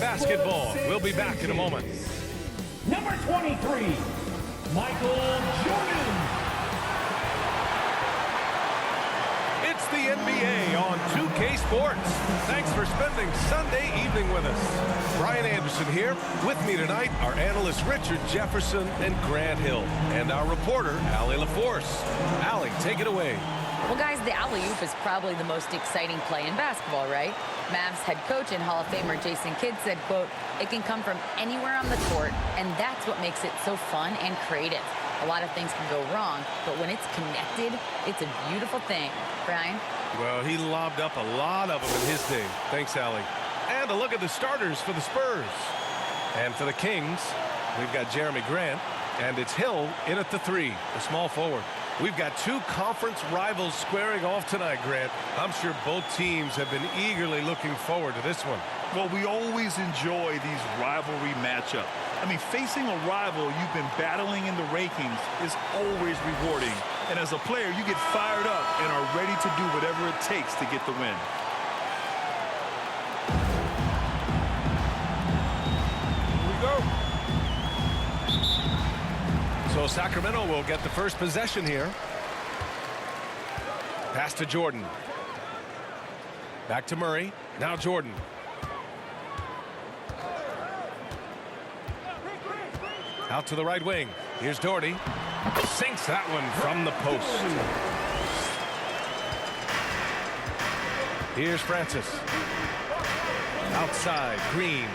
basketball. We'll be back in a moment. Number 23, Michael Jordan. It's the NBA on 2K Sports. Thanks for spending Sunday evening with us. Brian Anderson here. With me tonight are analysts Richard Jefferson and Grant Hill, and our reporter, Allie LaForce. Allie, take it away. Well, guys, the alley-oop is probably the most exciting play in basketball, right? Mavs head coach and Hall of Famer Jason Kidd said, quote, "It can come from anywhere on the court, and that's what makes it so fun and creative. A lot of things can go wrong, but when it's connected, it's a beautiful thing." Brian? Well, he lobbed up a lot of them in his day. Thanks, Allie. And a look at the starters for the Spurs. And for the Kings, we've got Jeremy Grant, and it's Hill in at the three, the small forward. We've got two conference rivals squaring off tonight, Grant. I'm sure both teams have been eagerly looking forward to this one. Well, we always enjoy these rivalry matchups. I mean, facing a rival you've been battling in the rankings is always rewarding. And as a player, you get fired up and are ready to do whatever it takes to get the win. Here we go. So Sacramento will get the first possession here. Pass to Jordan. Back to Murray. Now Jordan. Out to the right wing. Here's Doherty. Sinks that one from the post. Here's Francis. Outside, Green.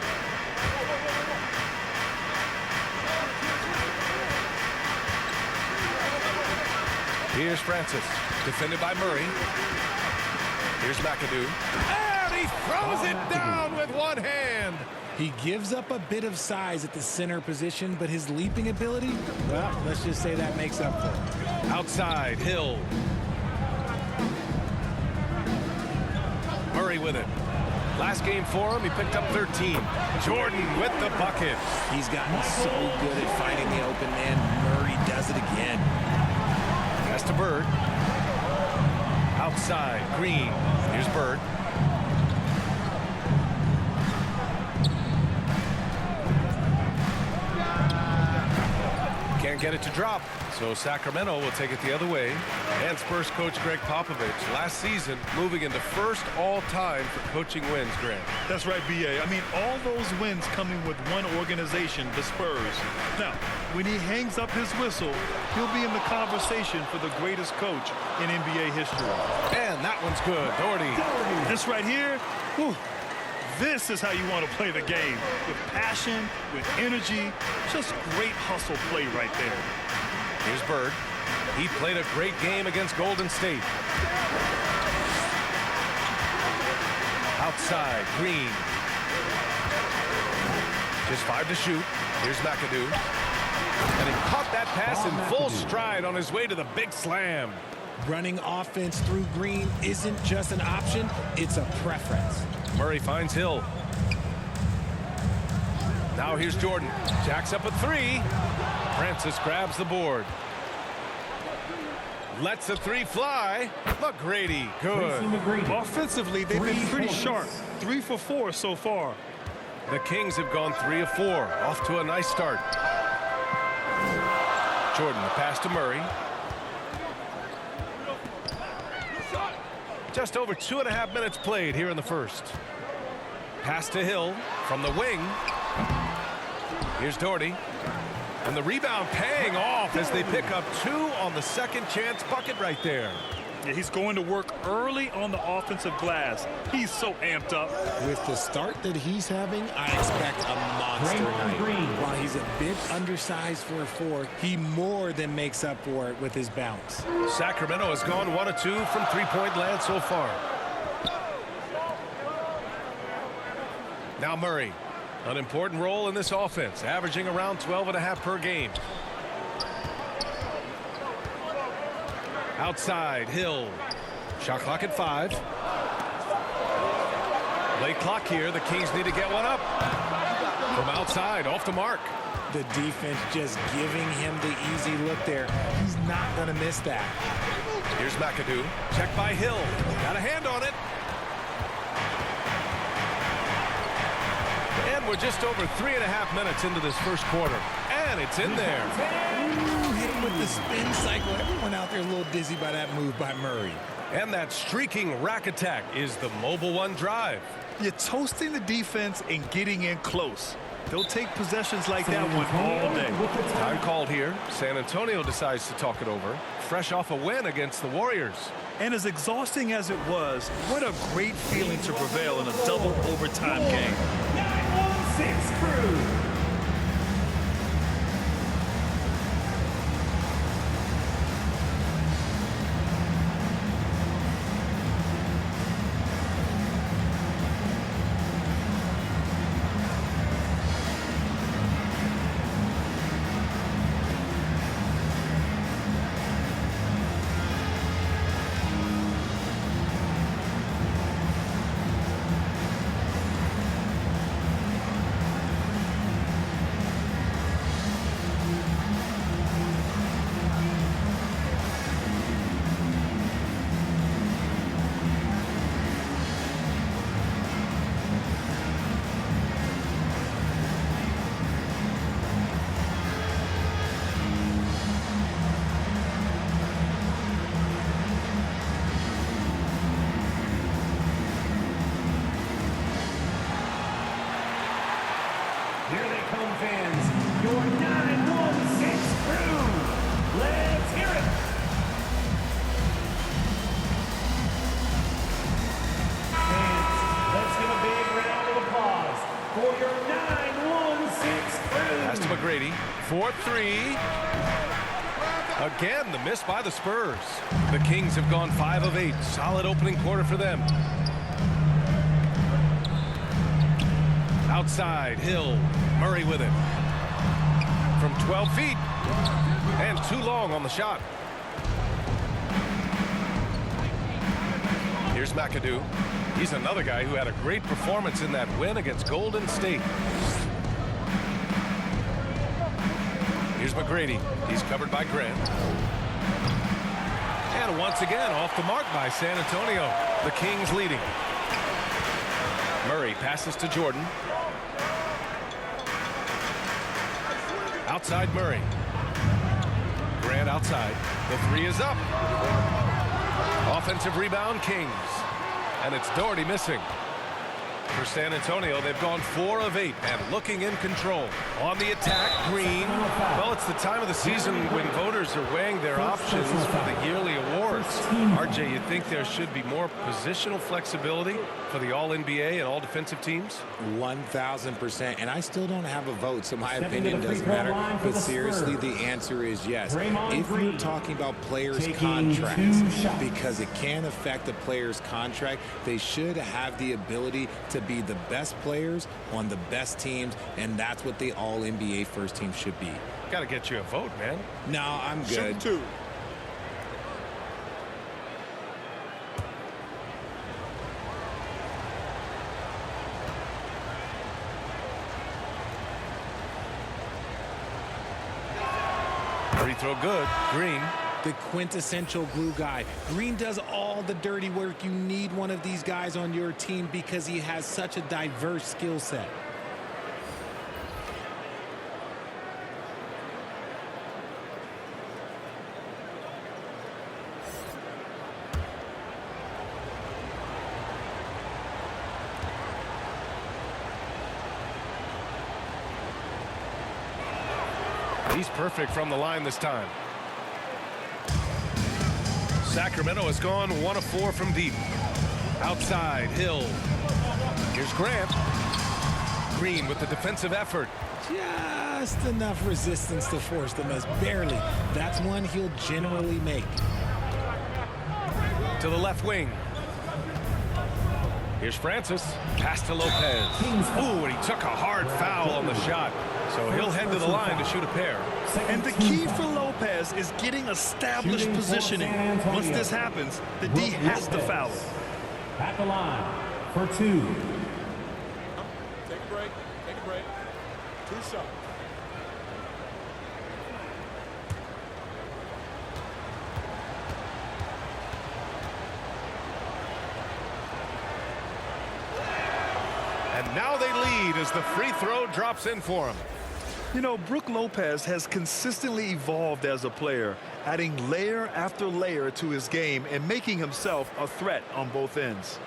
Here's Francis, defended by Murray. Here's McAdoo. And he throws it down with one hand. He gives up a bit of size at the center position, but his leaping ability, well, let's just say that makes up for it. Outside, Hill. Murray with it. Last game for him, he picked up 13. Jordan with the bucket. He's gotten so good at finding the open man. Murray does it again. Pass to Bird. Outside, Green. Here's Bird. Can't get it to drop, so Sacramento will take it the other way. And Spurs coach Greg Popovich, last season, moving into first all-time for coaching wins, Grant. That's right, B.A. I mean, all those wins coming with one organization, the Spurs. Now, when he hangs up his whistle, he'll be in the conversation for the greatest coach in NBA history. And that one's good. Doherty. This right here, whew, this is how you want to play the game. With passion, with energy, just great hustle play right there. Here's Bird. He played a great game against Golden State. Outside, Green. Just 5 to shoot. Here's McAdoo. And he caught that pass in full stride on his way to the big slam. Running offense through Green isn't just an option, it's a preference. Murray finds Hill. Now here's Jordan. Jacks up a three. Francis grabs the board. Lets the three fly. McGrady, good. Offensively, they've been pretty sharp. 3 for 4 so far. The Kings have gone 3 of 4. Off to a nice start. Jordan, the pass to Murray. Just over 2.5 minutes played here in the first. Pass to Hill from the wing. Here's Doherty. And the rebound paying off as they pick up 2 on the second chance bucket right there. Yeah, he's going to work early on the offensive glass. He's so amped up. With the start that he's having, I expect a monster night. While he's a bit undersized for a 4, he more than makes up for it with his bounce. Sacramento has gone 1 of 2 from three-point land so far. Now Murray, an important role in this offense, averaging around 12.5 per game. Outside, Hill. Shot clock at 5. Late clock here. The Kings need to get one up. From outside, off the mark. The defense just giving him the easy look there. He's not going to miss that. Here's McAdoo. Check by Hill. Got a hand on it. And we're just over 3.5 minutes into this first quarter. And it's in there. Ooh, hit him with the spin cycle. Everyone out there a little dizzy by that move by Murray. And that streaking rack attack is the Mobile One drive. You're toasting the defense and getting in close. They'll take possessions like that one all day. Time called here. San Antonio decides to talk it over. Fresh off a win against the Warriors. And as exhausting as it was, what a great feeling to prevail in a double overtime game. 916 Crew. Here they come, fans. Your 916 Crew. Let's hear it. Fans, let's give a big round of applause for your 916 Crew. Pass to McGrady. 4-3. Again, the miss by the Spurs. The Kings have gone 5 of 8. Solid opening quarter for them. Outside, Hill. Murray with it. From 12 feet. And too long on the shot. Here's McAdoo. He's another guy who had a great performance in that win against Golden State. Here's McGrady. He's covered by Grant. And once again, off the mark by San Antonio. The Kings leading. Murray passes to Jordan. Outside Murray. Grant outside. The three is up. Offensive rebound, Kings. And it's Doherty missing. For San Antonio, they've gone 4 of 8 and looking in control. On the attack, Green. Well, it's the time of the season when voters are weighing their options for the yearly awards. RJ, you think there should be more positional flexibility for the All-NBA and all-defensive teams? 1,000%. And I still don't have a vote, so my opinion doesn't matter. But seriously, the answer is yes. If you're talking about players' contracts, because it can affect the player's contract, they should have the ability to be the best players on the best teams, and that's what the All-NBA first team should be. Got to get you a vote, man. No, I'm good. Shoot 2. Free throw good. Green. The quintessential glue guy. Green does all the dirty work. You need one of these guys on your team because he has such a diverse skill set. He's perfect from the line this time. Sacramento has gone 1 of 4 from deep. Outside, Hill. Here's Grant. Green with the defensive effort. Just enough resistance to force the miss. Barely. That's one he'll generally make. To the left wing. Here's Francis. Pass to Lopez. Ooh, and he took a hard foul on the shot. So he'll head to the line to shoot a pair. And the key for Lopez is getting established positioning. Once this happens, the D has to foul it. At the line for 2. Take a break. Take a break. 2 shots. And now they lead as the free throw drops in for him. You know, Brook Lopez has consistently evolved as a player, adding layer after layer to his game and making himself a threat on both ends.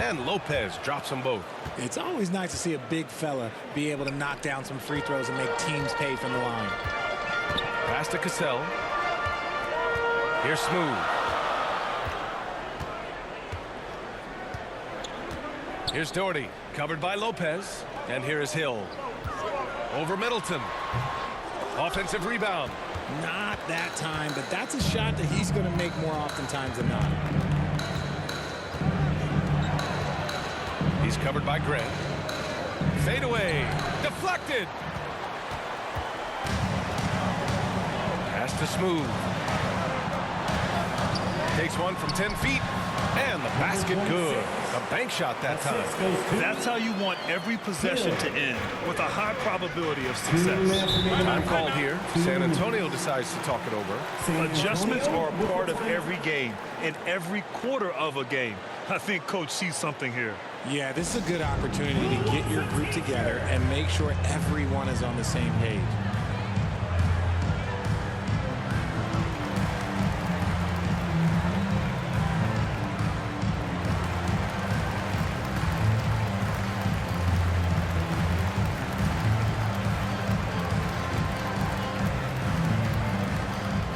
And Lopez drops them both. It's always nice to see a big fella be able to knock down some free throws and make teams pay from the line. Pass to Cassell. Here's Smooth. Here's Doherty, covered by Lopez. And here is Hill. Over Middleton. Offensive rebound. Not that time, but that's a shot that he's going to make more oftentimes than not. He's covered by Grant. Fade away. Deflected. Pass to Smooth. Takes one from 10 feet. And the basket good. A bank shot that time. That's how you want every possession to end, with a high probability of success. Time called here. San Antonio decides to talk it over. Adjustments are a part of every game, and every quarter of a game. I think Coach sees something here. Yeah, this is a good opportunity to get your group together and make sure everyone is on the same page.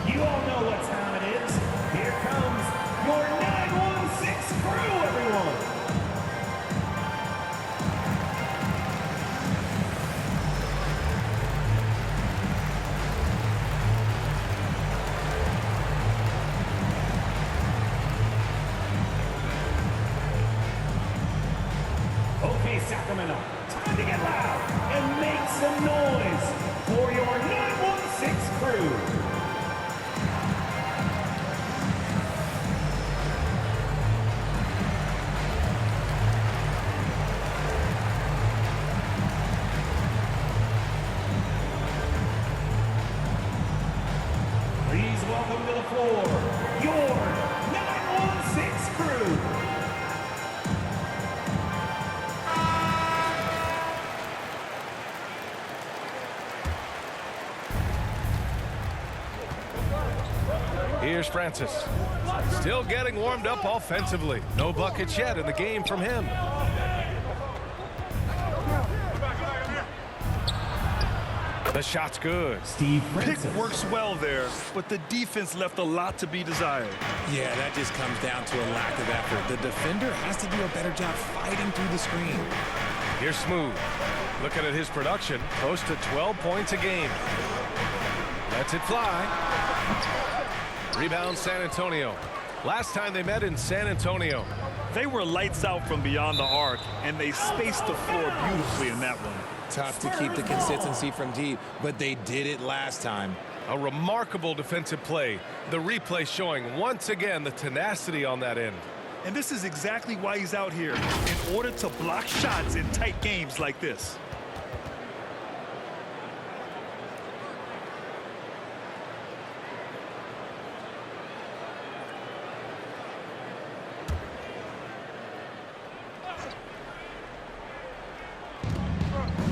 You all know what time it is. Here comes your 916 crew, everyone. Okay, Sacramento, time to get loud and make some noise for your 916 crew. Please welcome to the floor your 916 crew. Here's Francis. Still getting warmed up offensively. No buckets yet in the game from him. The shot's good. Steve Pick Francis. works well there, but the defense left a lot to be desired. Yeah, that just comes down to a lack of effort. The defender has to do a better job fighting through the screen. Here's Smooth. Looking at his production, close to 12 points a game. Lets it fly. Rebound San Antonio. Last time they met in San Antonio. They were lights out from beyond the arc, and they spaced the floor beautifully in that one. Tough to keep the consistency from deep, but they did it last time. A remarkable defensive play. The replay showing once again the tenacity on that end. And this is exactly why he's out here, in order to block shots in tight games like this.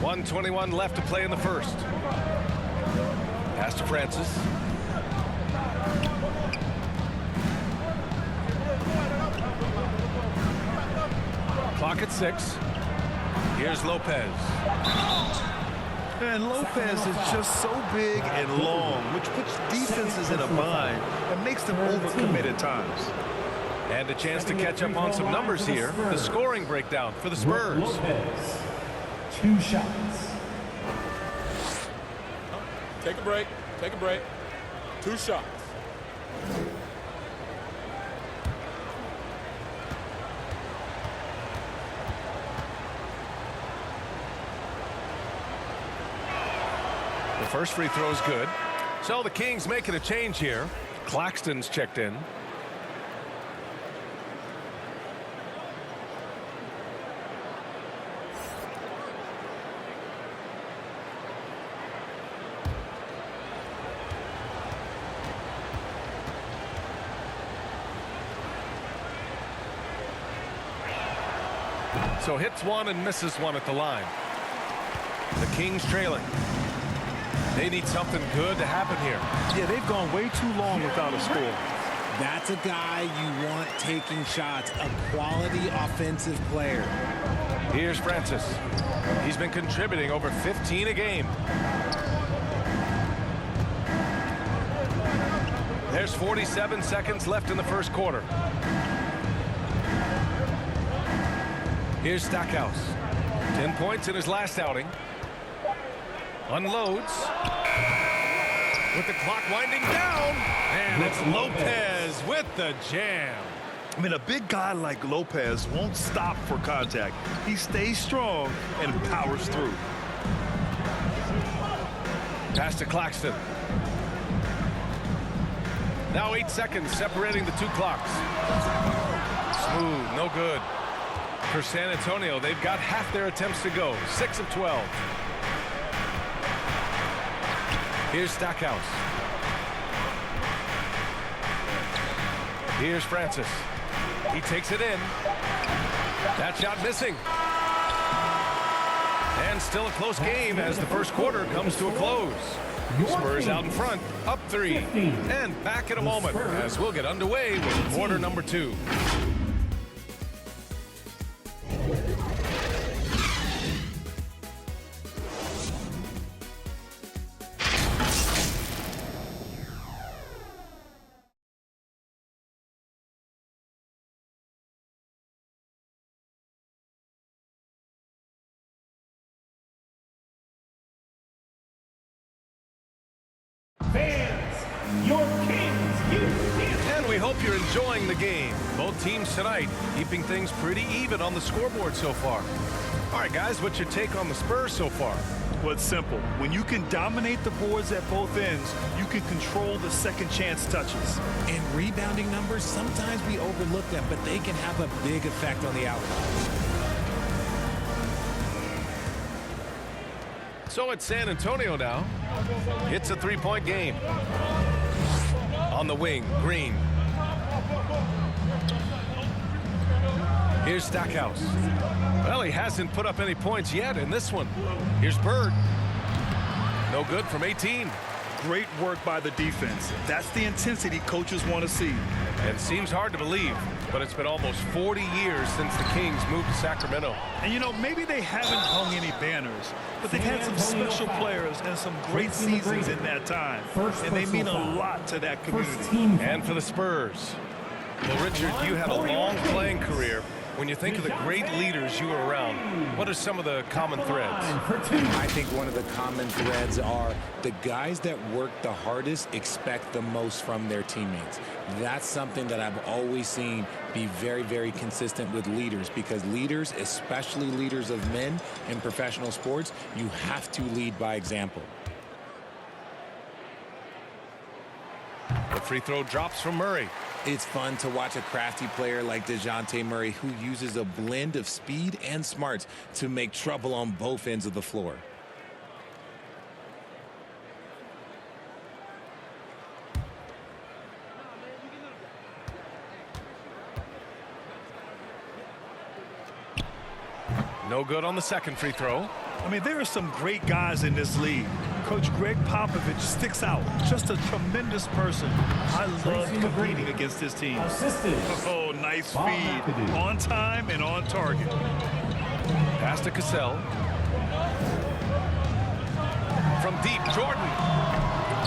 .121 left to play in the first. Pass to Francis. Clock at 6. Here's Lopez. And Lopez is just so big and long, which puts defenses in a bind and makes them overcommit at times. And a chance to catch up on some numbers here. The scoring breakdown for the Spurs. Lopez. 2 shots. Take a break. Take a break. 2 shots. The first free throw is good. So the Kings making a change here. Claxton's checked in. So hits one and misses one at the line. The Kings trailing. They need something good to happen here. Yeah, they've gone way too long without a score. That's a guy you want taking shots, a quality offensive player. Here's Francis. He's been contributing over 15 a game. There's 47 seconds left in the first quarter. Here's Stackhouse. 10 points in his last outing. Unloads. With the clock winding down. And it's Lopez with the jam. I mean, a big guy like Lopez won't stop for contact. He stays strong and powers through. Pass to Claxton. Now 8 seconds separating the two clocks. Smooth, no good. For San Antonio, they've got half their attempts to go. 6 of 12. Here's Stackhouse. Here's Francis. He takes it in. That shot missing. And still a close game as the first quarter comes to a close. Spurs out in front, up 3. And back in a moment as we'll get underway with quarter number 2. Fans, your Kings, And we hope you're enjoying the game. Both teams tonight keeping things pretty even on the scoreboard so far. All right, guys, what's your take on the Spurs so far? Well, it's simple. When you can dominate the boards at both ends, you can control the second chance touches. And rebounding numbers, sometimes we overlook them, but they can have a big effect on the outcome. So it's San Antonio now. It's a three-point game. On the wing, Green. Here's Stackhouse. Well, he hasn't put up any points yet in this one. Here's Bird. No good from 18. Great work by the defense. That's the intensity coaches want to see. And seems hard to believe, but it's been almost 40 years since the Kings moved to Sacramento. And, you know, maybe they haven't hung any banners, but they've had some special players and some great seasons in that time. And they mean a lot to that community. And for the Spurs. Well, Richard, you had a long playing career. When you think of the great leaders you were around, what are some of the common threads? I think one of the common threads are the guys that work the hardest expect the most from their teammates. That's something that I've always seen be very, very consistent with leaders, because leaders, especially leaders of men in professional sports, you have to lead by example. The free throw drops from Murray. It's fun to watch a crafty player like DeJounte Murray who uses a blend of speed and smarts to make trouble on both ends of the floor. No good on the second free throw. I mean, there are some great guys in this league. Coach Greg Popovich sticks out. Just a tremendous person. I love competing against this team. Oh, nice feed. On time and on target. Pass to Cassell. From deep, Jordan.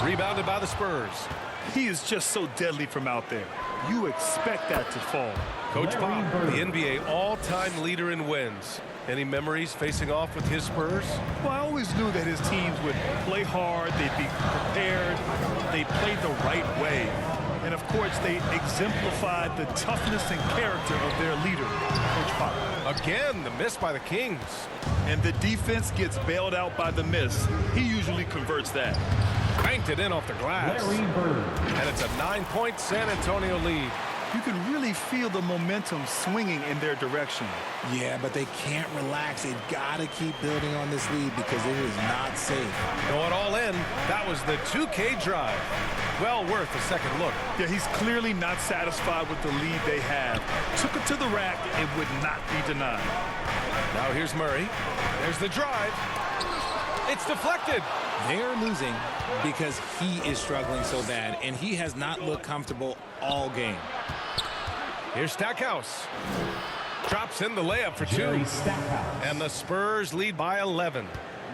Rebounded by the Spurs. He is just so deadly from out there. You expect that to fall. Coach Pop, the NBA all-time leader in wins. Any memories facing off with his Spurs? Well, I always knew that his teams would play hard, they'd be prepared, they'd play the right way. And, of course, they exemplified the toughness and character of their leader, Coach Pop. Again, the miss by the Kings. And the defense gets bailed out by the miss. He usually converts that. Banked it in off the glass. And it's a 9-point San Antonio lead. You can really feel the momentum swinging in their direction. Yeah, but they can't relax. They've got to keep building on this lead because it is not safe. Going all in, that was the 2K drive. Well worth a second look. Yeah, he's clearly not satisfied with the lead they have. Took it to the rack and would not be denied. Now here's Murray. There's the drive. It's deflected. They're losing because he is struggling so bad, and he has not looked comfortable all game. Here's Stackhouse. Drops in the layup for Jerry two. Stackhouse. And the Spurs lead by 11.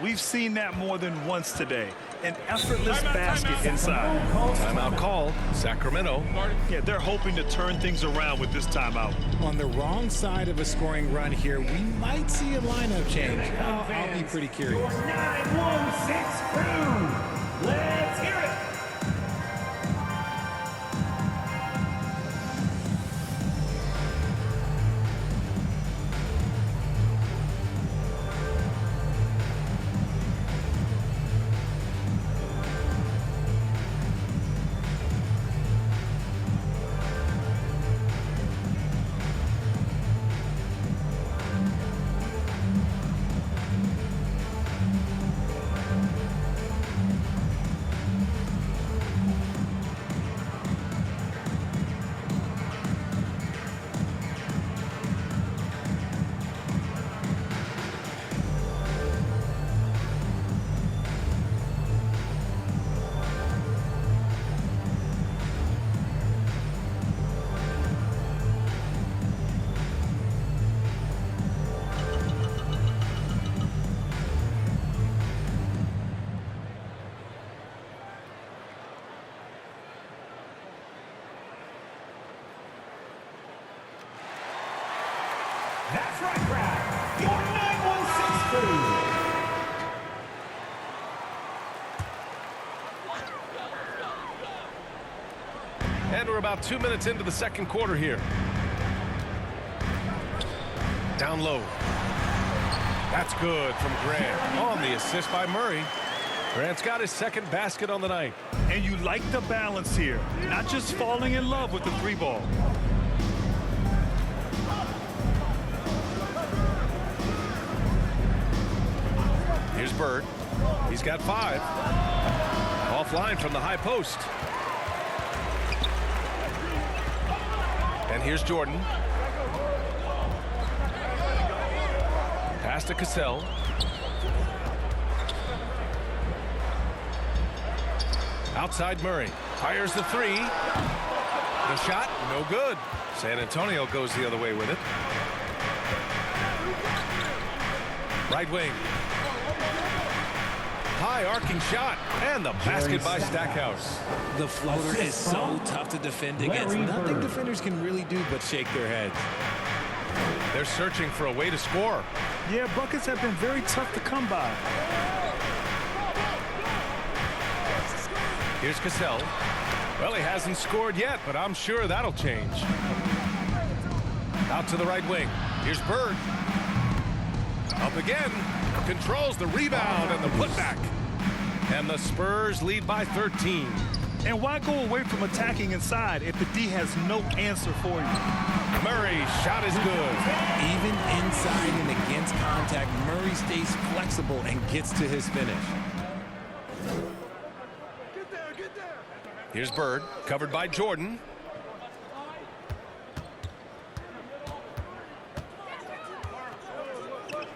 We've seen that more than once today. An effortless basket inside. Timeout called. Sacramento. Yeah, they're hoping to turn things around with this timeout. On the wrong side of a scoring run here, we might see a lineup change. I'll be pretty curious. Your 916 crew. Let's hear it. That's right, crowd. Your 916 crew. And we're about 2 minutes into the second quarter here. Down low. That's good from Grant. On the assist by Murray. Grant's got his second basket on the night. And you like the balance here. Not just falling in love with the three ball. Here's Bird. He's got 5. Offline from the high post. And here's Jordan. Pass to Cassell. Outside Murray. Fires the 3. The shot, no good. San Antonio goes the other way with it. Right wing. High arcing shot. And the basket by Stackhouse. The floater is so tough to defend against. Nothing defenders can really do but shake their heads. They're searching for a way to score. Yeah, buckets have been very tough to come by. Here's Cassell. Well, he hasn't scored yet, but I'm sure that'll change. Out to the right wing. Here's Bird. Up again. Controls the rebound and the putback. And the Spurs lead by 13. And why go away from attacking inside if the D has no answer for you? Murray's shot is good. Even inside and against contact, Murray stays flexible and gets to his finish. Here's Bird, covered by Jordan.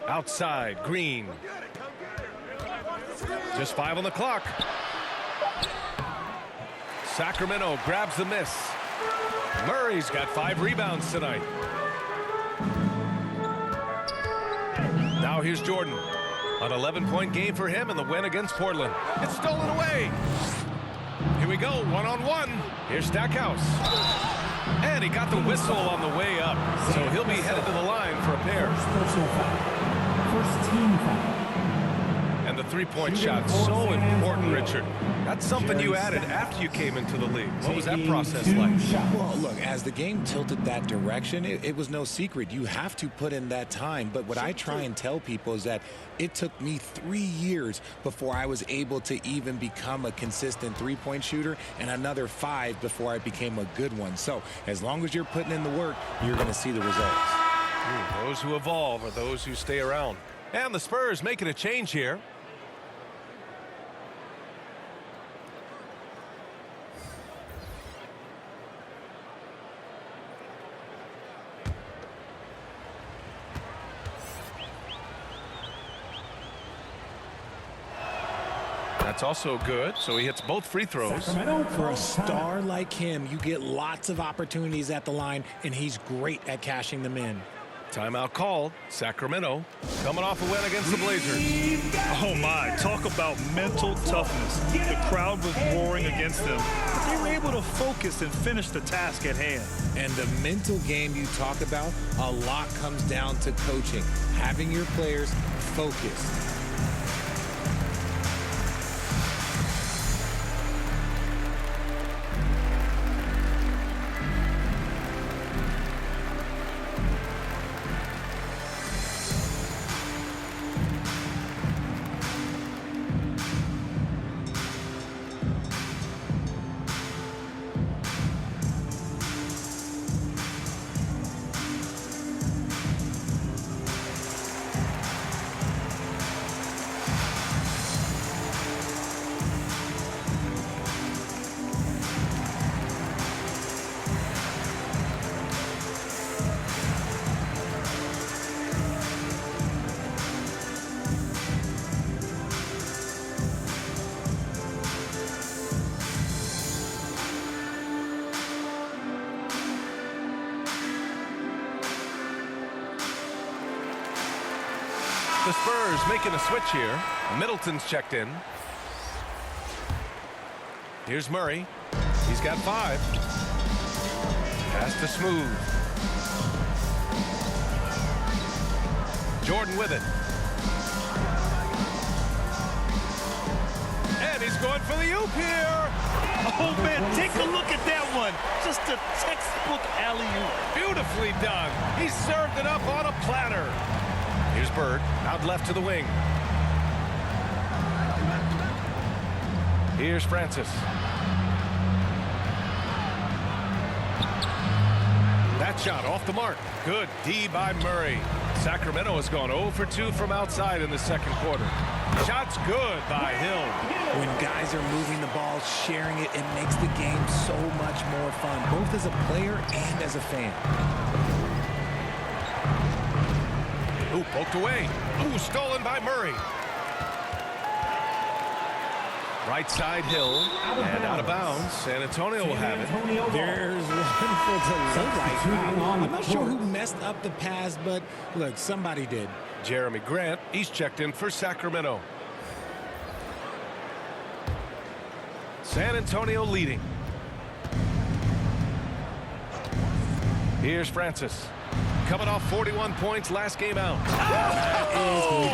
Outside, Green. Just 5 on the clock. Sacramento grabs the miss. Murray's got 5 rebounds tonight. Now here's Jordan. An 11-point game for him in the win against Portland. It's stolen away. Here we go, one-on-one. Here's Stackhouse. And he got the whistle on the way up. So he'll be headed to the line for a pair. Personal foul. First team foul. And the three-point shot, so important, Richard. That's something you added after you came into the league. What was that process like? Well, look, as the game tilted that direction, it was no secret. You have to put in that time. But what I try and tell people is that it took me 3 years before I was able to even become a consistent three-point shooter, and another 5 before I became a good one. So as long as you're putting in the work, you're going to see the results. Those who evolve are those who stay around. And the Spurs making a change here. That's also good, so he hits both free throws. For a star like him, you get lots of opportunities at the line, and he's great at cashing them in. Timeout called. Sacramento coming off a win against the Blazers. Oh my, talk about mental toughness. The crowd was roaring against them, but they were able to focus and finish the task at hand. And the mental game you talk about, a lot comes down to coaching, having your players focused. The Spurs making a switch here. Middleton's checked in. Here's Murray. He's got 5. Pass to Smooth. Jordan with it. And he's going for the oop here. Oh man, take a look at that one. Just a textbook alley-oop. Beautifully done. He served it up on a platter. Here's Bird, out left to the wing. Here's Francis. That shot off the mark. Good D by Murray. Sacramento has gone 0 for 2 from outside in the second quarter. Shot's good by Hill. When guys are moving the ball, sharing it, it makes the game so much more fun, both as a player and as a fan. Ooh, poked away. Ooh, stolen by Murray. Right side Hill, and out of bounds. San Antonio will have it. There's one for the right now. I'm not sure who messed up the pass, but look, somebody did. Jeremy Grant, he's checked in for Sacramento. San Antonio leading. Here's Francis. Coming off 41 points last game out. Oh,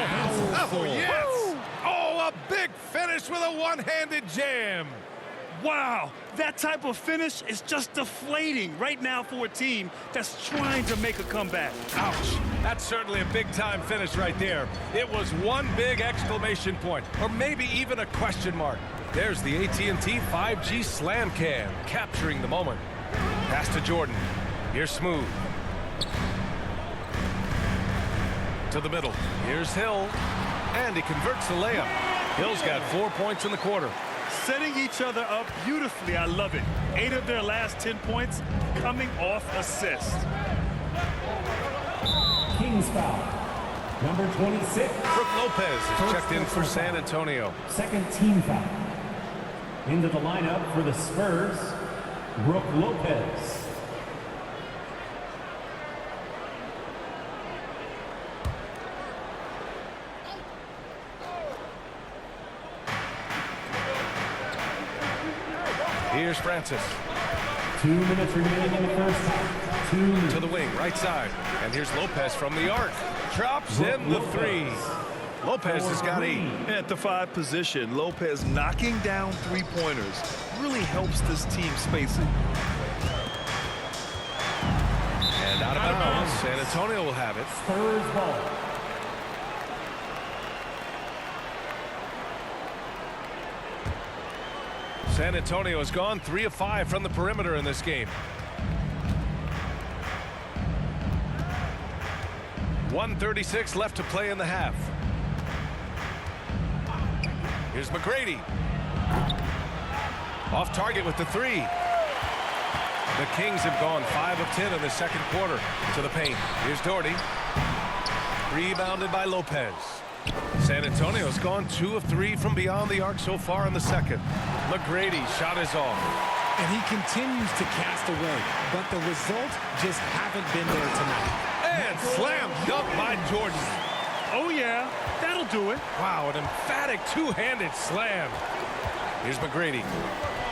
yes! Oh, a big finish with a one-handed jam. Wow, that type of finish is just deflating right now for a team that's trying to make a comeback. Ouch. That's certainly a big-time finish right there. It was one big exclamation point, or maybe even a question mark. There's the AT&T 5G Slam Cam, capturing the moment. Pass to Jordan. Here's Smooth. To the middle. Here's Hill. And he converts the layup. Hill's got 4 points in the quarter. Setting each other up beautifully. I love it. 8 of their last 10 points coming off assists. Kings foul. Number 26. Brook Lopez is checked in for San Antonio. Second team foul. Into the lineup for the Spurs, Brook Lopez. Here's Francis. 2 minutes remaining in the first half. 2 minutes. To the wing, right side. And here's Lopez from the arc. Drops in the 3. Lopez has got 8. At the 5 position, Lopez knocking down 3-pointers really helps this team space it. And out of bounds. San Antonio will have it. Spurs ball. San Antonio has gone 3 of 5 from the perimeter in this game. 1:36 left to play in the half. Here's McGrady. Off target with the 3. The Kings have gone 5 of 10 in the second quarter. To the paint. Here's Doherty. Rebounded by Lopez. San Antonio's gone 2 of 3 from beyond the arc so far in the second. McGrady shot is off. And he continues to cast away, but the results just haven't been there tonight. And slam dunk by Jordan. Oh, yeah, that'll do it. Wow, an emphatic two-handed slam. Here's McGrady.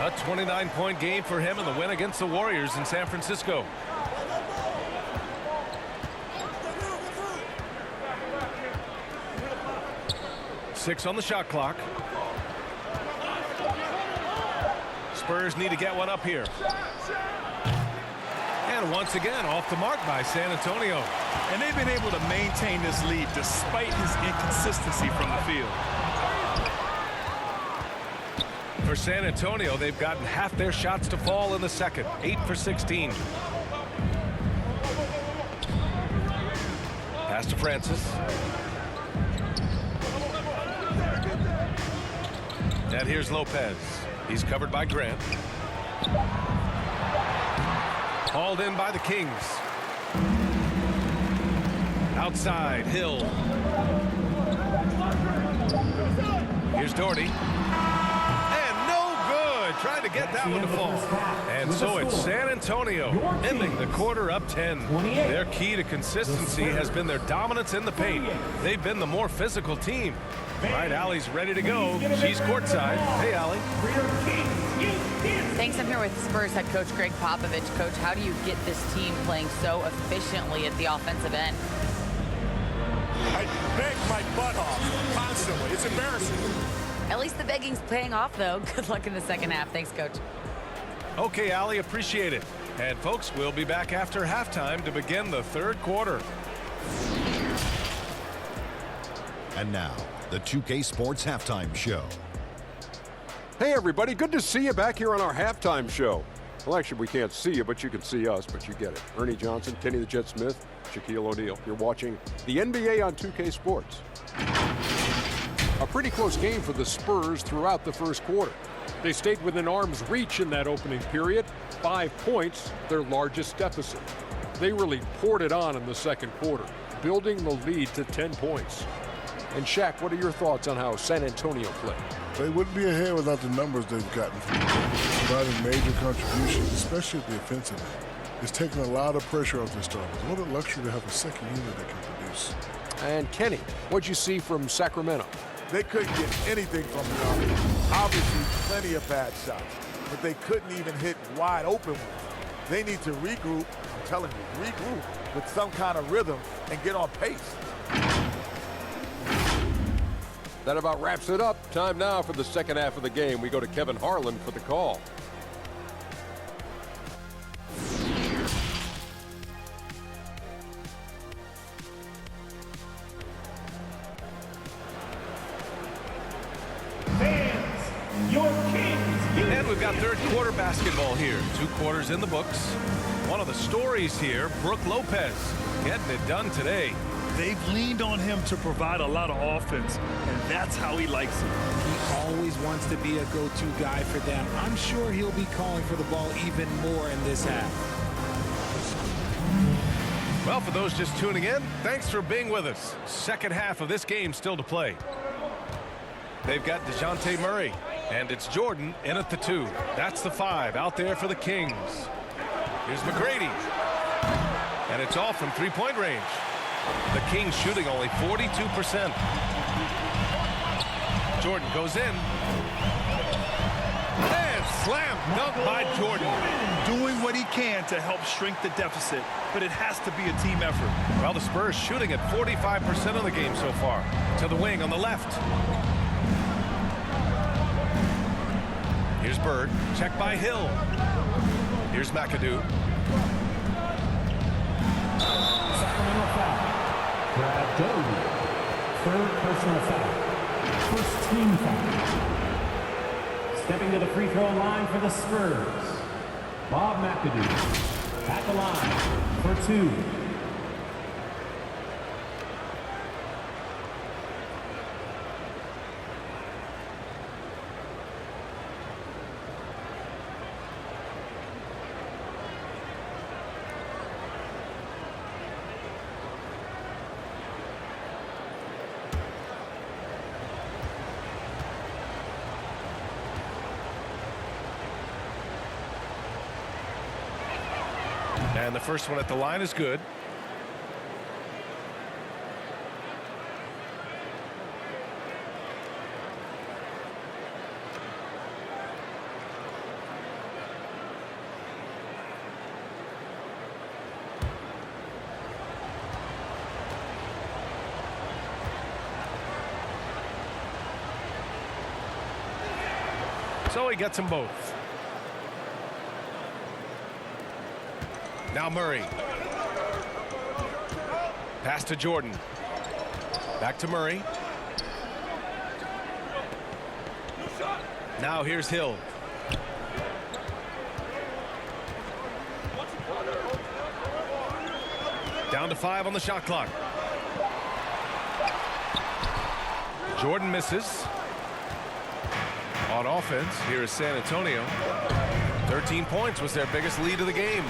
A 29-point game for him in the win against the Warriors in San Francisco. Six on the shot clock. Spurs need to get one up here. And once again, off the mark by San Antonio. And they've been able to maintain this lead despite his inconsistency from the field. For San Antonio, they've gotten half their shots to fall in the second. 8 for 16. Pass to Francis. And here's Lopez. He's covered by Grant. Hauled in by the Kings. Outside, Hill. Here's Doherty. And no good. Trying to get that one to fall. And so it's San Antonio ending the quarter up 10. Their key to consistency has been their dominance in the paint. They've been the more physical team. All right, Allie's ready to go. She's courtside. Hey, Allie. Thanks. I'm here with Spurs head coach Greg Popovich. Coach, how do you get this team playing so efficiently at the offensive end? I beg my butt off constantly. It's embarrassing. At least the begging's paying off, though. Good luck in the second half. Thanks, Coach. Okay, Allie, appreciate it. And, folks, we'll be back after halftime to begin the third quarter. And now, the 2K Sports Halftime Show. Hey, everybody. Good to see you back here on our halftime show. Well, actually, we can't see you, but you can see us, but you get it. Ernie Johnson, Kenny the Jet Smith, Shaquille O'Neal. You're watching the NBA on 2K Sports. A pretty close game for the Spurs throughout the first quarter. They stayed within arm's reach in that opening period. 5 points, their largest deficit. They really poured it on in the second quarter, building the lead to 10 points. And Shaq, what are your thoughts on how San Antonio played? They wouldn't be ahead without the numbers they've gotten from them, providing major contributions, especially at the offensive end. It's taken a lot of pressure off their starters. What a luxury to have a second unit that can produce. And Kenny, what'd you see from Sacramento? They couldn't get anything from the offense. Obviously, plenty of bad shots, but they couldn't even hit wide open ones. They need to regroup, I'm telling you, regroup with some kind of rhythm and get on pace. That about wraps it up. Time now for the second half of the game. We go to Kevin Harlan for the call. Fans, your Kings. And we've got third quarter basketball here. 2 quarters in the books. One of the stories here, Brook Lopez, getting it done today. They've leaned on him to provide a lot of offense, and that's how he likes it. He always wants to be a go-to guy for them. I'm sure he'll be calling for the ball even more in this half. Well, for those just tuning in, thanks for being with us. Second half of this game still to play. They've got DeJounte Murray, and it's Jordan in at the 2. That's the 5 out there for the Kings. Here's McGrady. And it's all from three-point range. The Kings shooting only 42%. Jordan goes in. And slam dunk by Jordan. Doing what he can to help shrink the deficit, but it has to be a team effort. Well, the Spurs shooting at 45% of the game so far. To the wing on the left. Here's Bird. Check by Hill. Here's McAdoo. Sacramento foul. Brad Doty. Third personal foul. First team foul. Stepping to the free throw line for the Spurs. Bob McAdoo. At the line for 2. And the first one at the line is good. So he gets them both. Now Murray. Pass to Jordan. Back to Murray. Now here's Hill. Down to 5 on the shot clock. Jordan misses. On offense, here is San Antonio. 13 points was their biggest lead of the game.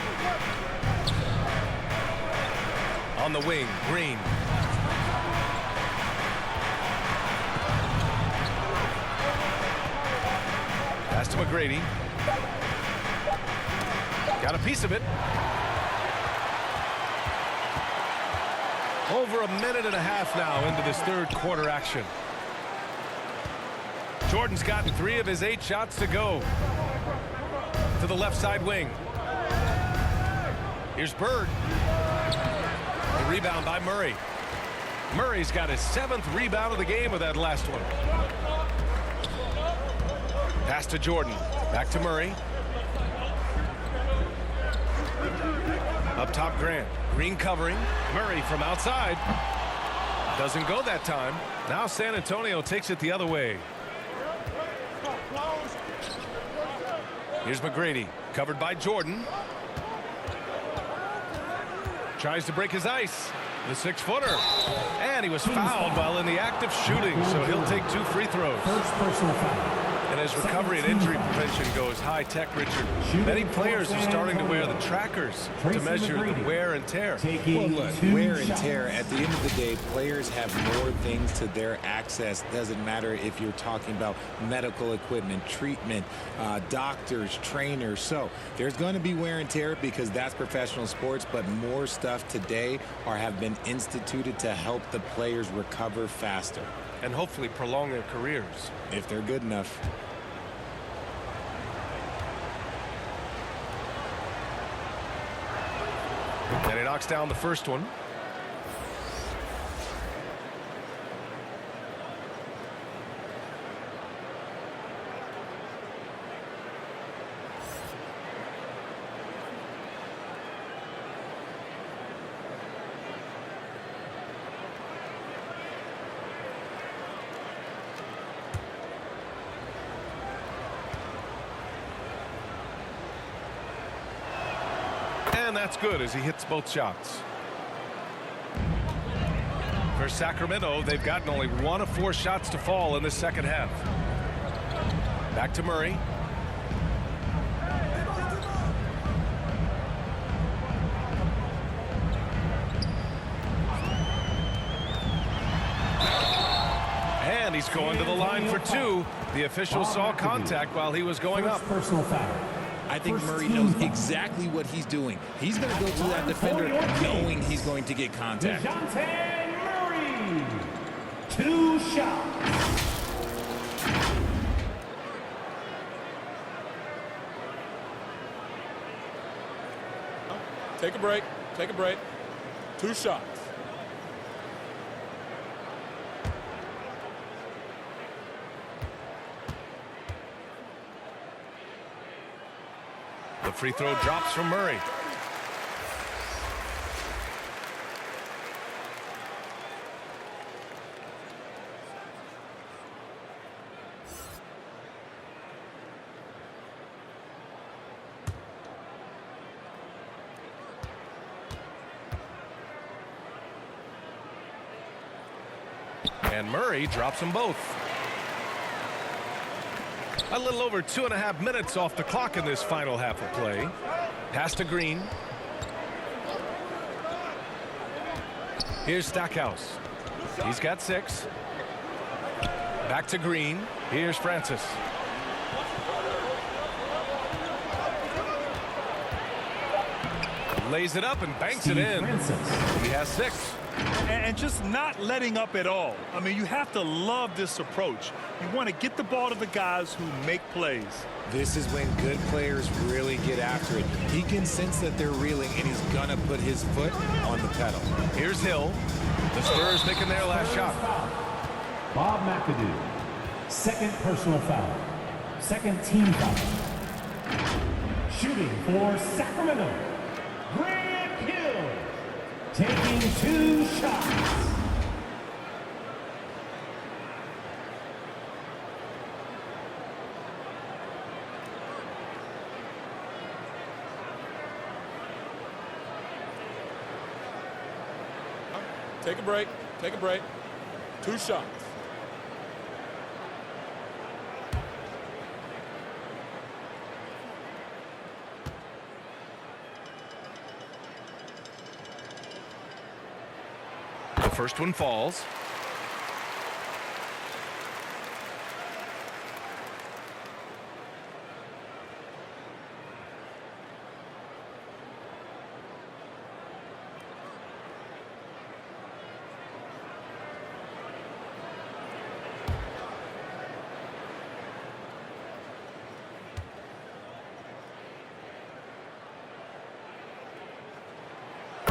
On the wing, Green. Pass to McGrady. Got a piece of it. Over a minute and a half now into this third quarter action. Jordan's gotten 3 of his 8 shots to go. To the left side wing. Here's Bird. The rebound by Murray. Murray's got his 7th rebound of the game with that last one. Pass to Jordan. Back to Murray. Up top, Grant. Green covering. Murray from outside. Doesn't go that time. Now San Antonio takes it the other way. Here's McGrady, covered by Jordan. Tries to break his ice. The 6-footer. And he was fouled while in the act of shooting, so he'll take 2 free throws. First personal foul. And as recovery and injury prevention goes high tech, Richard, many players are starting to wear the trackers to measure the wear and tear. Well, look, wear and tear, at the end of the day, players have more things to their access. Doesn't matter if you're talking about medical equipment, treatment, doctors, trainers. So there's going to be wear and tear because that's professional sports, but more stuff today have been instituted to help the players recover faster. And hopefully prolong their careers. If they're good enough. And he knocks down the first one. And that's good as he hits both shots. For Sacramento, they've gotten only 1 of 4 shots to fall in the second half. Back to Murray. And he's going to the line for 2. The official saw contact while he was going up. Personal foul. I think Murray knows exactly what he's doing. He's going to go to that defender knowing he's going to get contact. DeJounte Murray. 2 shots. Take a break. Take a break. 2 shots. The free throw drops from Murray. And Murray drops them both. A little over 2.5 minutes off the clock in this final half of play. Pass to Green. Here's Stackhouse. He's got 6. Back to Green. Here's Francis. Lays it up and banks it in. He has 6. And just not letting up at all. I mean, you have to love this approach. You want to get the ball to the guys who make plays. This is when good players really get after it. He can sense that they're reeling, and he's going to put his foot on the pedal. Here's Hill. The Spurs making their last shot. Bob McAdoo, second personal foul. Second team foul. Shooting for Sacramento, Grant Hill, taking 2 shots. Take a break. Take a break. 2 shots. The first one falls.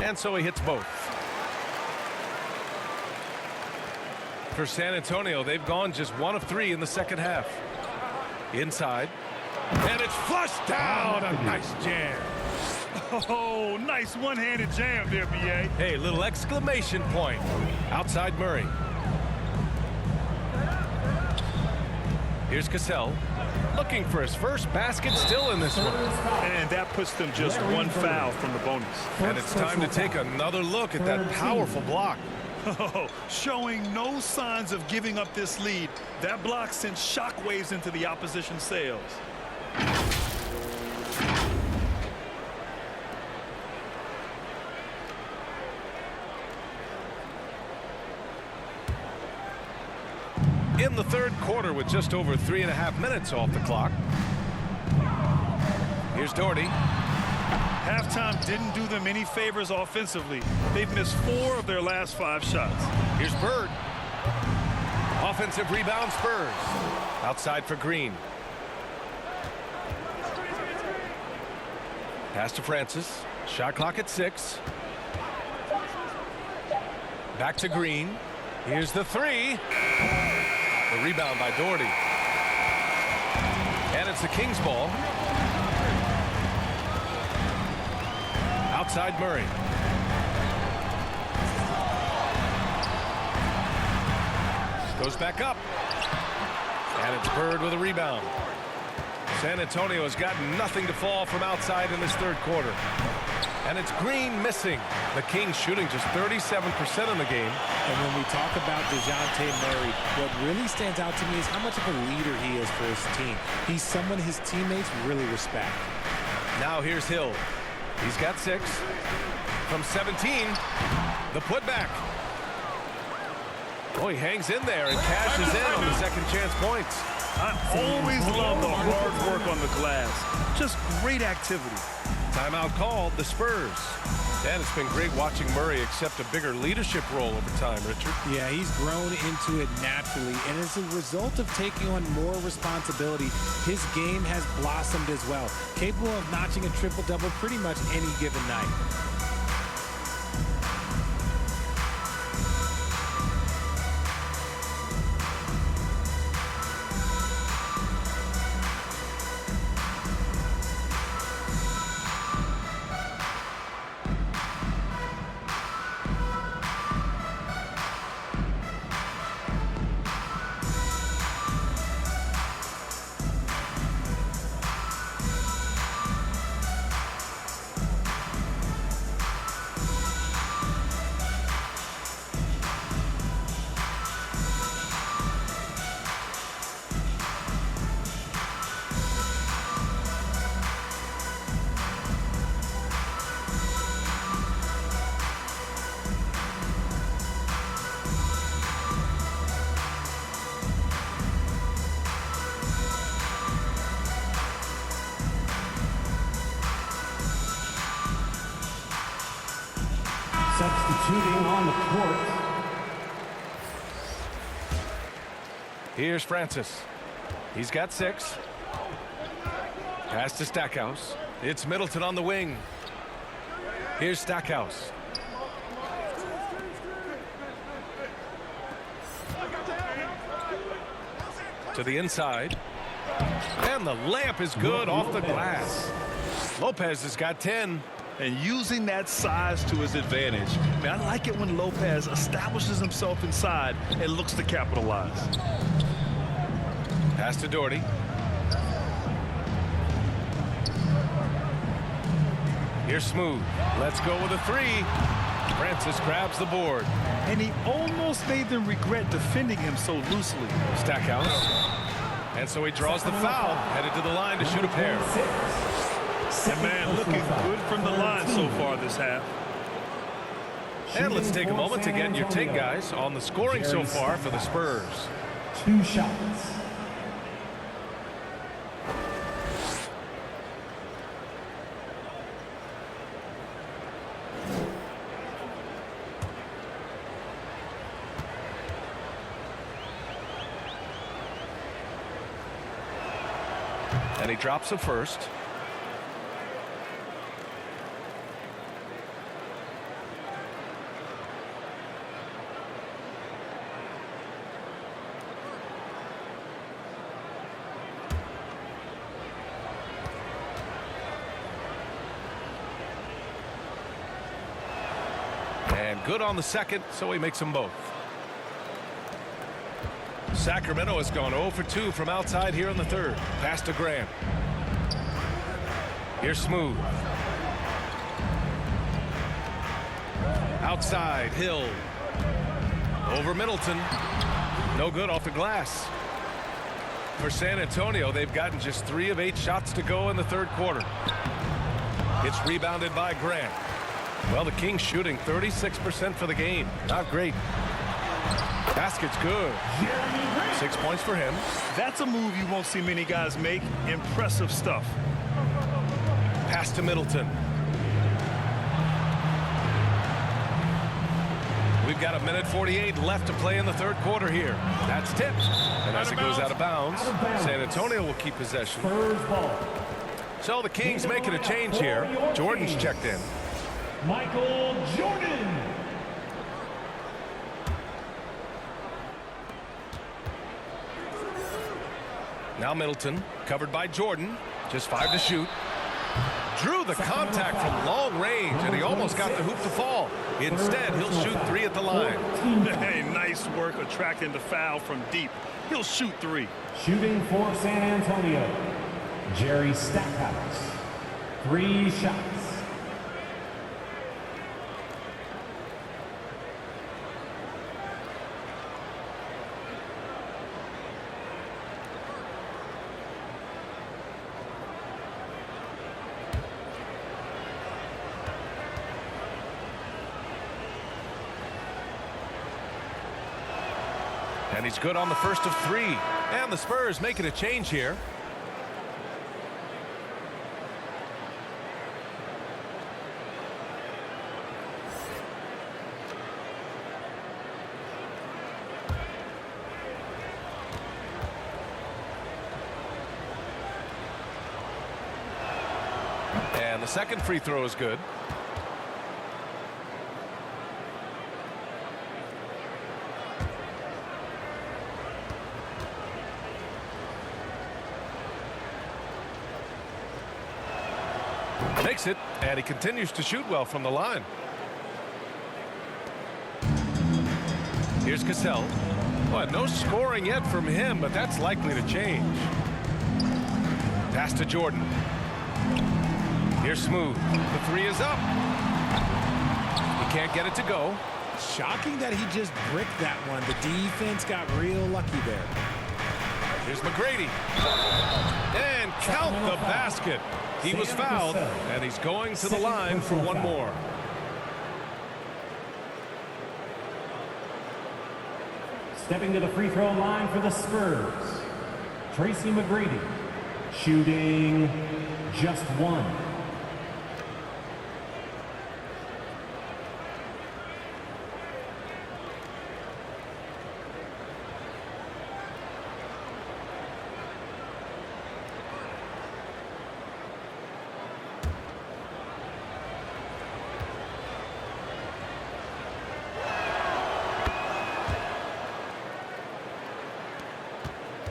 And so he hits both. For San Antonio, they've gone just 1 of 3 in the second half. Inside. And it's flushed down. A nice jam. Oh, nice one-handed jam there, B.A. Hey, little exclamation point. Outside Murray. Here's Cassell. Looking for his first basket still in this one. And that puts them just 1 foul from the bonus. And it's time to take another look at that powerful block. Oh, showing no signs of giving up this lead. That block sent shockwaves into the opposition sails. In the third quarter with just over 3.5 minutes off the clock. Here's Doherty. Halftime didn't do them any favors offensively. They've missed 4 of their last 5 shots. Here's Bird. Offensive rebound Spurs. Outside for Green. Pass to Francis. Shot clock at 6. Back to Green. Here's the 3. The rebound by Doherty. And it's the Kings ball. Outside Murray. Goes back up. And it's Bird with a rebound. San Antonio has gotten nothing to fall from outside in this third quarter. And it's Green missing. The Kings shooting just 37% in the game. And when we talk about DeJounte Murray, what really stands out to me is how much of a leader he is for his team. He's someone his teammates really respect. Now here's Hill. He's got 6. From 17, the putback. Oh, he hangs in there and cashes in on the second chance points. I always love the hard work on the glass. Just great activity. Timeout called, the Spurs. And it's been great watching Murray accept a bigger leadership role over time, Richard. Yeah, he's grown into it naturally, and as a result of taking on more responsibility, his game has blossomed as well, capable of notching a triple-double pretty much any given night. Substituting on the court. Here's Francis. He's got 6. Pass to Stackhouse. It's Middleton on the wing. Here's Stackhouse. To the inside. And the layup is good off the glass. Lopez has got 10. And using that size to his advantage. Man, I like it when Lopez establishes himself inside and looks to capitalize. Pass to Doherty. Here's Smooth. Let's go with a 3. Francis grabs the board. And he almost made them regret defending him so loosely. Stackhouse. And so he draws the foul. Headed to the line to shoot a pair. And man, looking good from the line so far this half. And let's take a moment to get your take, guys, on the scoring so far for the Spurs. 2 shots. And he drops a first. And good on the second, so he makes them both. Sacramento has gone 0 for 2 from outside here in the third. Pass to Grant. Here's Smooth. Outside, Hill. Over Middleton. No good off the glass. For San Antonio, they've gotten just 3 of 8 shots to go in the third quarter. It's rebounded by Grant. Well, the Kings shooting 36% for the game. Not great. Basket's good. 6 points for him. That's a move you won't see many guys make. Impressive stuff. Pass to Middleton. We've got 1:48 left to play in the third quarter here. That's tipped. And as it goes out of bounds, San Antonio will keep possession. So the Kings making a change here. Jordan's checked in. Michael Jordan. Now Middleton, covered by Jordan. Just 5 to shoot. Drew the contact from long range, and he almost got the hoop to fall. Instead, he'll shoot 3 at the line. Hey, nice work attracting the foul from deep. He'll shoot 3. Shooting for San Antonio, Jerry Stackhouse. 3 shots. And he's good on the first of 3. And the Spurs making a change here. And the second free throw is good. Makes it, and he continues to shoot well from the line. Here's Cassell. Well, no scoring yet from him, but that's likely to change. Pass to Jordan. Here's Smooth. The 3 is up. He can't get it to go. Shocking that he just bricked that one. The defense got real lucky there. Here's McGrady. And count the basket. He was fouled, and he's going to the line for one more. Stepping to the free throw line for the Spurs, Tracy McGrady, shooting just 1.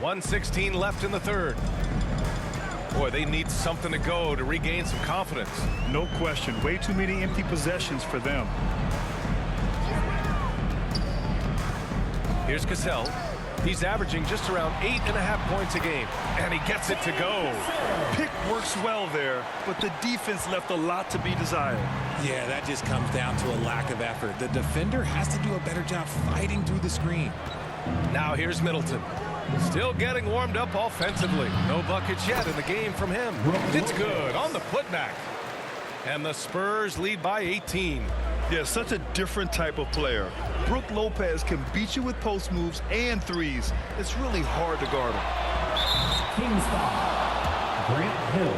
1:16 left in the third. Boy, they need something to go to regain some confidence. No question. Way too many empty possessions for them. Here's Cassell. He's averaging just around 8.5 points a game, and he gets it to go. Pick works well there, but the defense left a lot to be desired. Yeah, that just comes down to a lack of effort. The defender has to do a better job fighting through the screen. Now here's Middleton. Still getting warmed up offensively. No buckets yet in the game from him. It's good on the putback. And the Spurs lead by 18. Yeah, such a different type of player. Brook Lopez can beat you with post moves and threes. It's really hard to guard him. Kings foul. Grant Hill.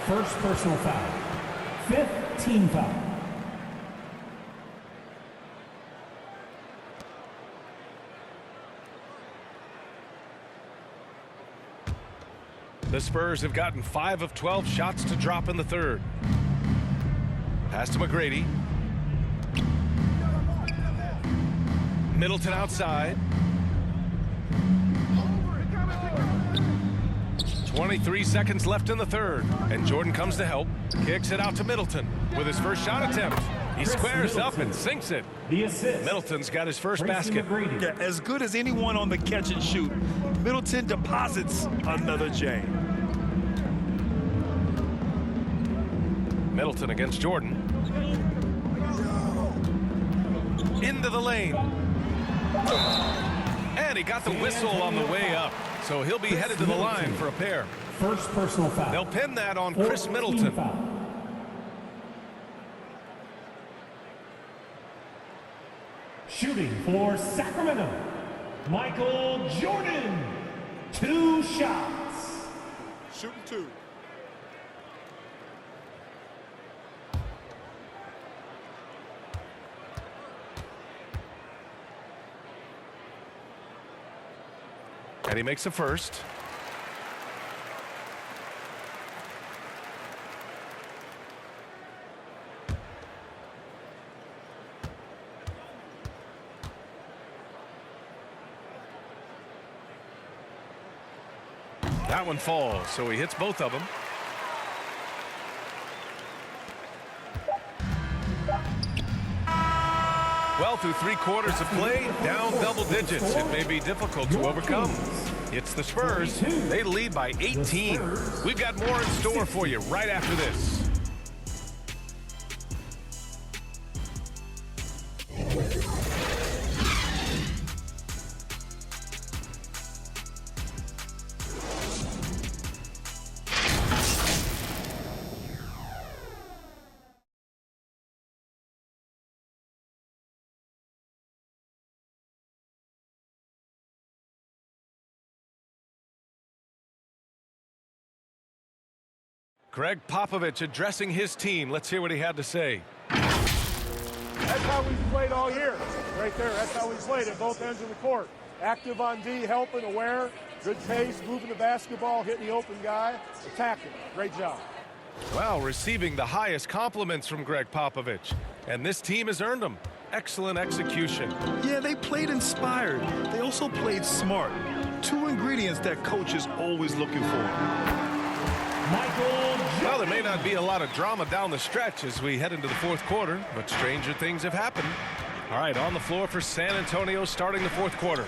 First personal foul. Fifth team foul. The Spurs have gotten 5 of 12 shots to drop in the third. Pass to McGrady. Middleton outside. 23 seconds left in the third, and Jordan comes to help. Kicks it out to Middleton with his first shot attempt. He squares up and sinks it. The assist. Middleton's got his first basket. Yeah, as good as anyone on the catch and shoot, Middleton deposits another J. Middleton against Jordan. Into the lane. And he got the whistle on the way up. So he'll be headed to the line for a pair. First personal foul. They'll pin that on Chris Middleton. Foul. Shooting for Sacramento, Michael Jordan. 2 shots. Shooting 2. And he makes a first. That one falls, so he hits both of them. Well, through 3 quarters of play, down double digits. It may be difficult to overcome. It's the Spurs. They lead by 18. We've got more in store for you right after this. Greg Popovich addressing his team. Let's hear what he had to say. That's how we've played all year. Right there. That's how we played at both ends of the court. Active on D, helping, aware, good pace, moving the basketball, hitting the open guy, attacking. Great job. Well, receiving the highest compliments from Greg Popovich. And this team has earned them. Excellent execution. Yeah, they played inspired. They also played smart. 2 ingredients that coach is always looking for. Well, there may not be a lot of drama down the stretch as we head into the 4th quarter, but stranger things have happened. All right, on the floor for San Antonio starting the 4th quarter.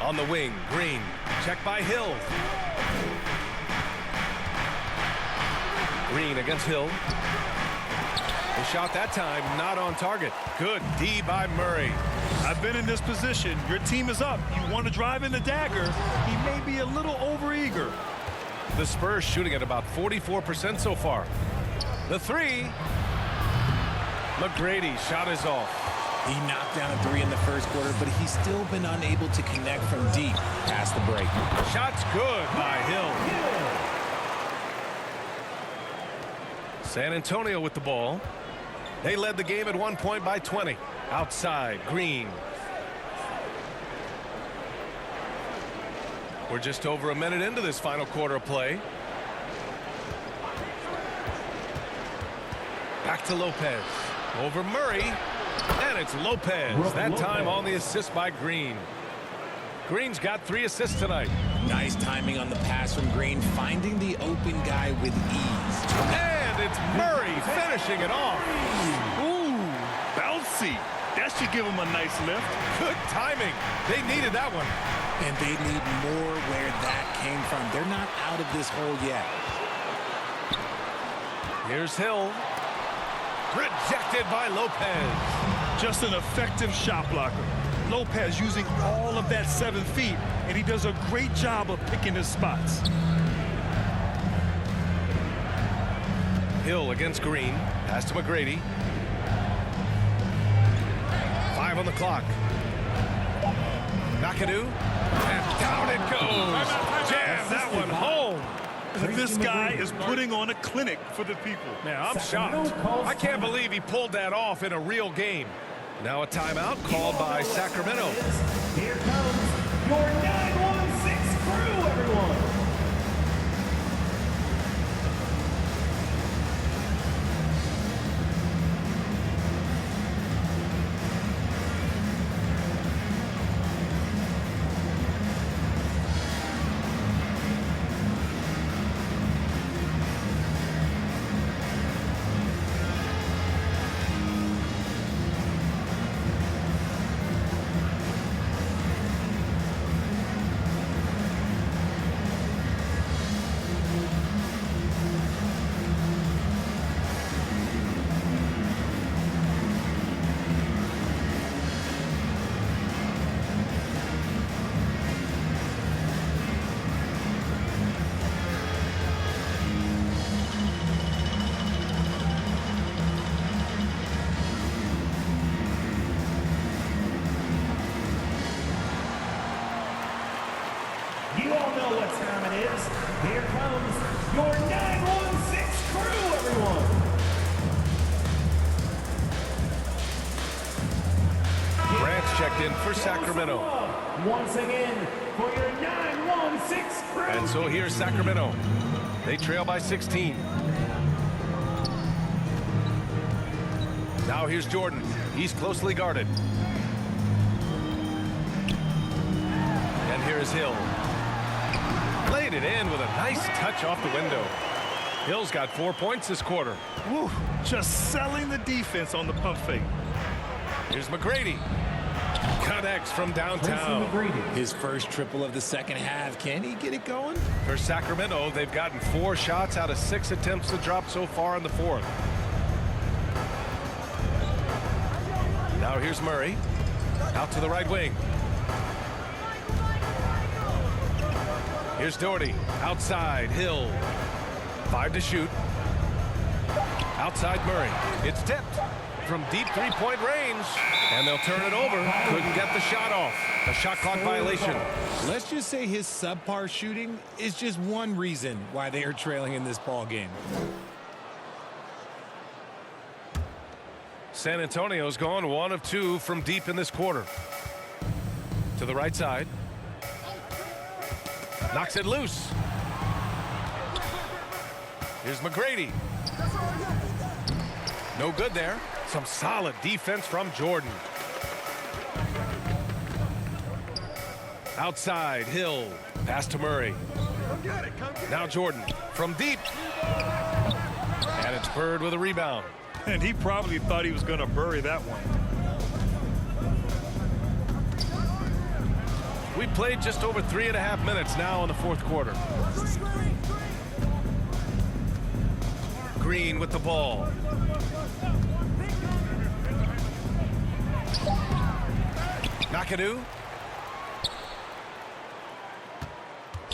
On the wing, Green. Check by Hill. Green against Hill. The shot that time not on target. Good D by Murray. I've been in this position. Your team is up. You want to drive in the dagger. He may be a little overeager. The Spurs shooting at about 44% so far. The 3. McGrady shot is off. He knocked down a 3 in the first quarter, but he's still been unable to connect from deep past the break. Shot's good by Hill. San Antonio with the ball. They led the game at one point by 20. Outside, Green. We're just over a minute into this final quarter of play. Back to Lopez. Over Murray. And it's Lopez. That time on the assist by Green. Green's got 3 assists tonight. Nice timing on the pass from Green, finding the open guy with ease. And it's Murray finishing it off. Ooh, bouncy. That should give him a nice lift. Good timing. They needed that one. And they need more where that came from. They're not out of this hole yet. Here's Hill. Rejected by Lopez. Just an effective shot blocker. Lopez using all of that 7 feet, and he does a great job of picking his spots. Hill against Green. Pass to McGrady. 5 on the clock. McAdoo. And down it goes. Jam that one home. This guy is putting on a clinic for the people. Man, I'm shocked. I can't believe he pulled that off in a real game. Now a timeout called by Sacramento. Here comes your 916 crew, everyone. You all know what time it is. Here comes your 916 crew, everyone. Grant's checked in for Sacramento. Once again, for your 916 crew. And so here's Sacramento. They trail by 16. Now here's Jordan. He's closely guarded. And here's Hill. Laid it in with a nice touch off the window. Hill's got 4 points this quarter. Woo, just selling the defense on the pump fake. Here's McGrady. Connects from downtown. His first triple of the second half. Can he get it going? For Sacramento, they've gotten 4 shots out of 6 attempts to drop so far in the fourth. Now here's Murray. Out to the right wing. Here's Doherty. Outside, Hill. 5 to shoot. Outside Murray. It's tipped from deep three-point range. And they'll turn it over. Couldn't get the shot off. A shot clock violation. Let's just say his subpar shooting is just one reason why they are trailing in this ball game. San Antonio's gone 1 of 2 from deep in this quarter. To the right side. Knocks it loose. Here's McGrady. No good there. Some solid defense from Jordan. Outside, Hill. Pass to Murray. Now Jordan from deep. And it's Bird with a rebound. And he probably thought he was going to bury that one. We played just over 3.5 minutes now in the fourth quarter. Green with the ball. McAdoo.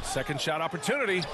Second shot opportunity.